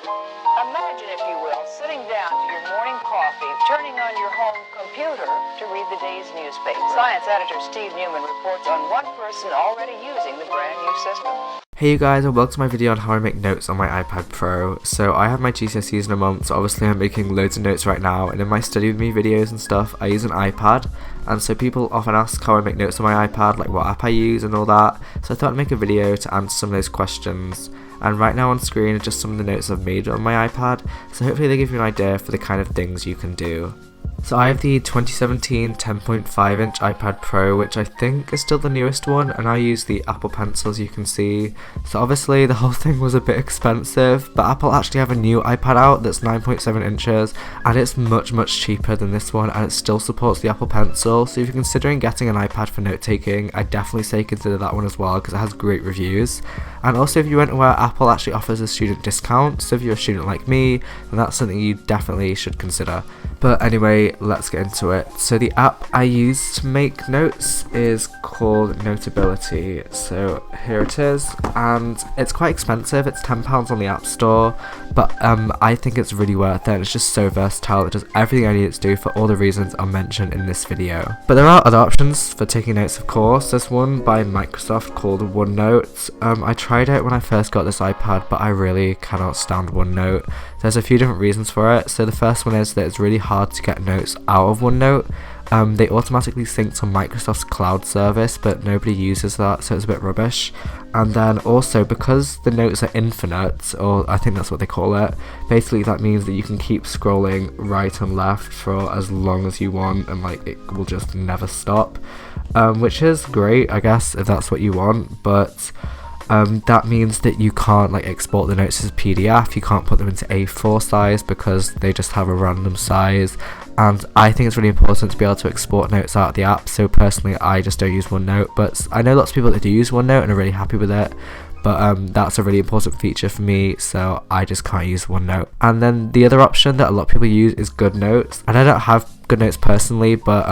Imagine, if you will, sitting down to your morning coffee, turning on your home computer to read the day's newspaper. Science editor Steve Newman reports on one person already using the brand new system. Hey you guys, and welcome to my video on how I make notes on my iPad Pro. So I have my GCSEs in a month, so obviously I'm making loads of notes right now, and in my study with me videos and stuff, I use an iPad, and so people often ask how I make notes on my iPad, like what app I use and all that, so I thought I'd make a video to answer some of those questions. And right now on screen are just some of the notes I've made on my iPad, so hopefully they give you an idea for the kind of things you can do. So I have the 2017 10.5 inch iPad Pro, which I think is still the newest one, and I use the Apple Pencil, as you can see. So obviously the whole thing was a bit expensive, but Apple actually have a new iPad out that's 9.7 inches, and it's much cheaper than this one, and it still supports the Apple Pencil. So if you're considering getting an iPad for note taking, I definitely say consider that one as well, because it has great reviews. And also, if you weren't aware, Apple actually offers a student discount, so if you're a student like me, then that's something you definitely should consider. But anyway, let's get into it. So the app I use to make notes is called Notability. So here it is, and it's quite expensive. It's £10 on the App Store, but I think it's really worth it. It's just so versatile. It does everything I need it to do for all the reasons I mentioned in this video. But there are other options for taking notes, of course. There's one by Microsoft called OneNote. I tried it when I first got this iPad, but I really cannot stand OneNote. There's a few different reasons for it. So the first one is that it's really hard to get notes out of OneNote. They automatically sync to Microsoft's cloud service, but nobody uses that, so it's a bit rubbish. And then also, because the notes are infinite, or I think that's what they call it, basically that means that you can keep scrolling right and left for as long as you want, and like it will just never stop, which is great, I guess, if that's what you want, but that means that you can't like export the notes as a PDF, you can't put them into A4 size because they just have a random size, and I think it's really important to be able to export notes out of the app. So personally I just don't use OneNote, but I know lots of people that do use OneNote and are really happy with it, but that's a really important feature for me, so I just can't use OneNote. And then the other option that a lot of people use is GoodNotes, and I don't have GoodNotes personally, but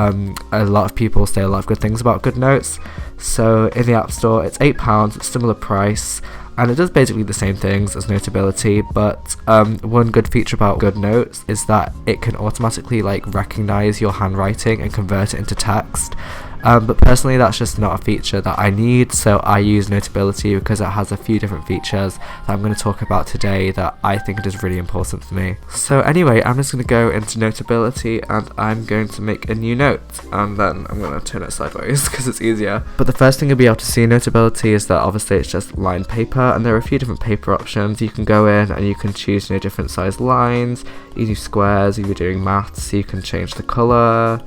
a lot of people say a lot of good things about GoodNotes. So in the App Store it's £8, it's similar price, and it does basically the same things as Notability, but one good feature about GoodNotes is that it can automatically like recognize your handwriting and convert it into text. But personally that's just not a feature that I need, so I use Notability because it has a few different features that I'm going to talk about today that I think is really important for me. So anyway, I'm just going to go into Notability and I'm going to make a new note, and then I'm going to turn it sideways because it's easier. But the first thing you'll be able to see in Notability is that obviously it's just lined paper, and there are a few different paper options. You can go in and you can choose different size lines, you can do squares. If you're doing maths, you can change the colour.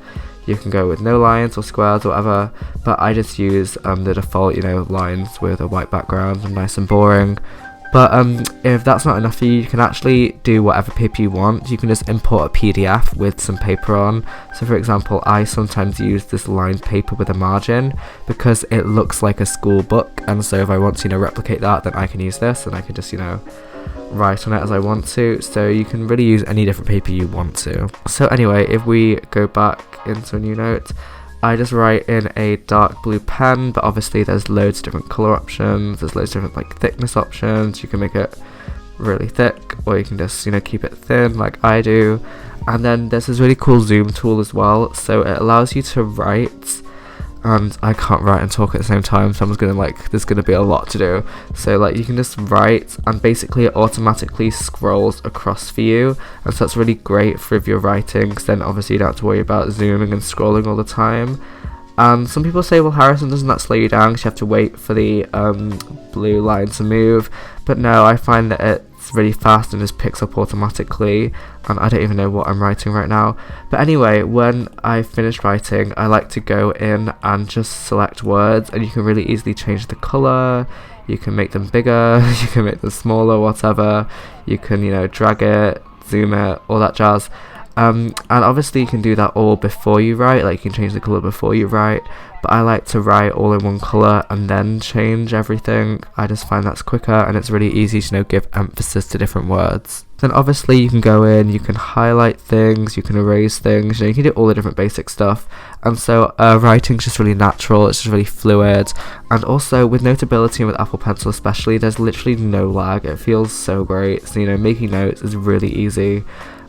You can go with no lines or squares or whatever, but I just use the default, lines with a white background and nice and boring. But if that's not enough for you, you can actually do whatever paper you want. You can just import a PDF with some paper on. So for example, I sometimes use this lined paper with a margin because it looks like a school book, and so if I want to replicate that, then I can use this and I can just write on it as I want to. So you can really use any different paper you want to. So anyway, if we go back into a new note, I just write in a dark blue pen, but obviously there's loads of different color options, there's loads of different thickness options. You can make it really thick, or you can just keep it thin like I do. And then there's this really cool zoom tool as well, so it allows you to write, and I can't write and talk at the same time, so I'm just gonna there's gonna be a lot to do. So you can just write, and basically it automatically scrolls across for you, and so that's really great for if you're writing, because then obviously you don't have to worry about zooming and scrolling all the time. And some people say, well, Harrison, doesn't that slow you down because you have to wait for the blue line to move? But no, I find that it's really fast and just picks up automatically, and I don't even know what I'm writing right now. But anyway, when I finish writing, I like to go in and just select words, and you can really easily change the colour, you can make them bigger, you can make them smaller, whatever, you can drag it, zoom it, all that jazz. And obviously you can do that all before you write, like you can change the colour before you write, but I like to write all in one colour and then change everything. I just find that's quicker, and it's really easy to give emphasis to different words. Then obviously you can go in, you can highlight things, you can erase things, you can do all the different basic stuff. And so writing's just really natural, it's just really fluid. And also with Notability and with Apple Pencil especially, there's literally no lag. It feels so great. So making notes is really easy.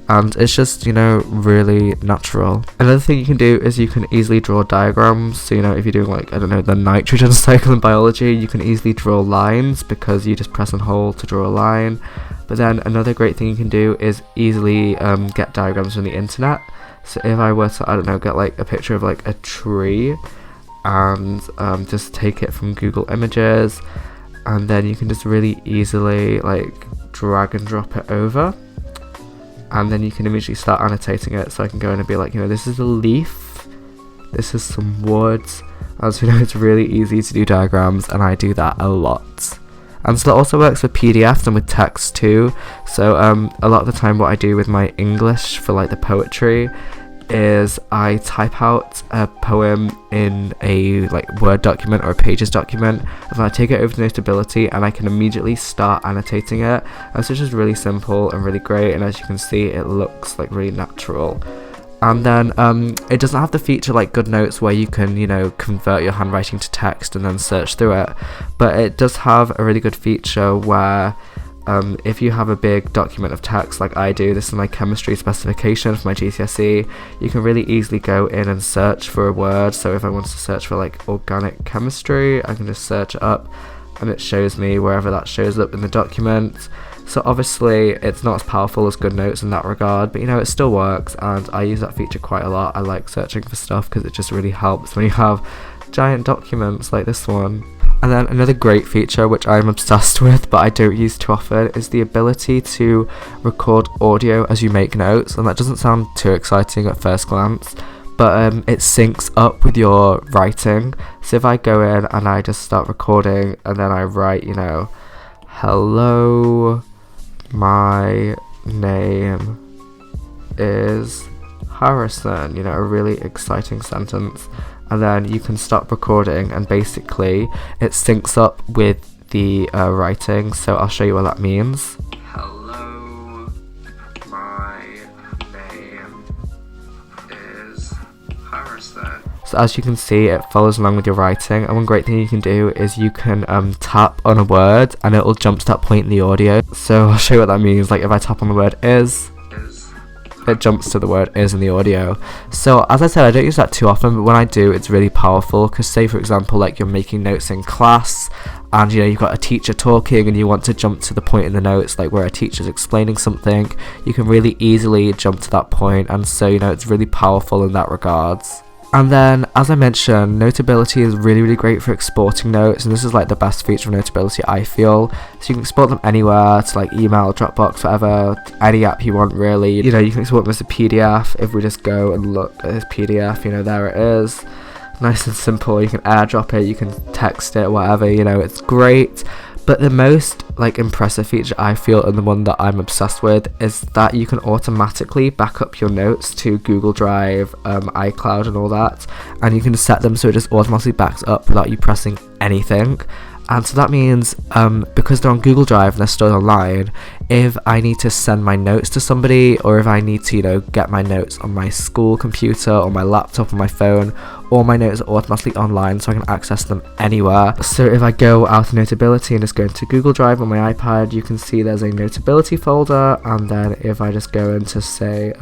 And it's just, really natural. Another thing you can do is you can easily draw diagrams. So, if you're doing the nitrogen cycle in biology, you can easily draw lines because you just press and hold to draw a line. But then another great thing you can do is easily get diagrams from the internet. So if I were to, get a picture of a tree and just take it from Google Images, and then you can just really easily drag and drop it over. And then you can immediately start annotating it, so I can go in and be this is a leaf, this is some wood. As you know, it's really easy to do diagrams, and I do that a lot. And so that also works with PDFs and with text too. So a lot of the time what I do with my English for the poetry is I type out a poem in a Word document or a Pages document, and then I take it over to Notability and I can immediately start annotating it. And so it's just really simple and really great, and as you can see it looks really natural. And then it doesn't have the feature like GoodNotes where you can convert your handwriting to text and then search through it, but it does have a really good feature where if you have a big document of text like I do, this is my chemistry specification for my GCSE, you can really easily go in and search for a word. So if I wanted to search for organic chemistry, I can just search it up and it shows me wherever that shows up in the document. So obviously it's not as powerful as GoodNotes in that regard, but it still works, and I use that feature quite a lot. I like searching for stuff because it just really helps when you have giant documents like this one. And then another great feature which I'm obsessed with but I don't use too often is the ability to record audio as you make notes. And that doesn't sound too exciting at first glance, but it syncs up with your writing. So if I go in and I just start recording and then I write, hello, my name is Harrison, a really exciting sentence. And then you can stop recording and basically it syncs up with the writing. So I'll show you what that means. Hello, my name is Harrison. So as you can see, it follows along with your writing, and one great thing you can do is you can tap on a word and it will jump to that point in the audio. So I'll show you what that means. If I tap on the word is, it jumps to the word is in the audio. So as I said, I don't use that too often, but when I do, it's really powerful, because say for example you're making notes in class and you've got a teacher talking and you want to jump to the point in the notes where a teacher's explaining something, you can really easily jump to that point, and so it's really powerful in that regards. And then, as I mentioned, Notability is really great for exporting notes, and this is the best feature of Notability, I feel. So you can export them anywhere, to email, Dropbox, whatever, any app you want really. You can export them as a PDF. If we just go and look at this PDF, there it is. Nice and simple. You can airdrop it, you can text it, whatever, it's great. But the most impressive feature I feel, and the one that I'm obsessed with, is that you can automatically back up your notes to Google Drive, iCloud and all that, and you can set them so it just automatically backs up without you pressing anything. And so that means because they're on Google Drive and they're stored online, if I need to send my notes to somebody, or if I need to get my notes on my school computer or my laptop or my phone, all my notes are automatically online so I can access them anywhere. So if I go out of Notability and just go into Google Drive on my iPad, you can see there's a Notability folder, and then if I just go into say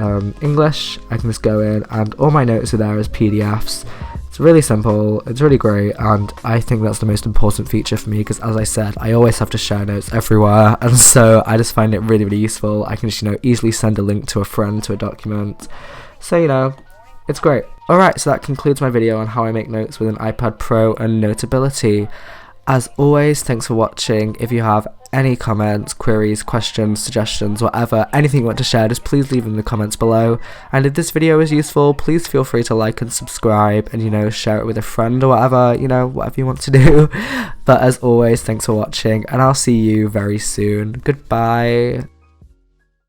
English, I can just go in and all my notes are there as PDFs. It's really simple, it's really great, and I think that's the most important feature for me, because as I said, I always have to share notes everywhere, and so I just find it really useful. I can just easily send a link to a friend to a document, so it's great. Alright, so that concludes my video on how I make notes with an iPad Pro and Notability. As always, thanks for watching. If you have any comments, queries, questions, suggestions, whatever, anything you want to share, just please leave them in the comments below. And if this video is useful, please feel free to like and subscribe and, share it with a friend or whatever, whatever you want to do. But as always, thanks for watching, and I'll see you very soon. Goodbye.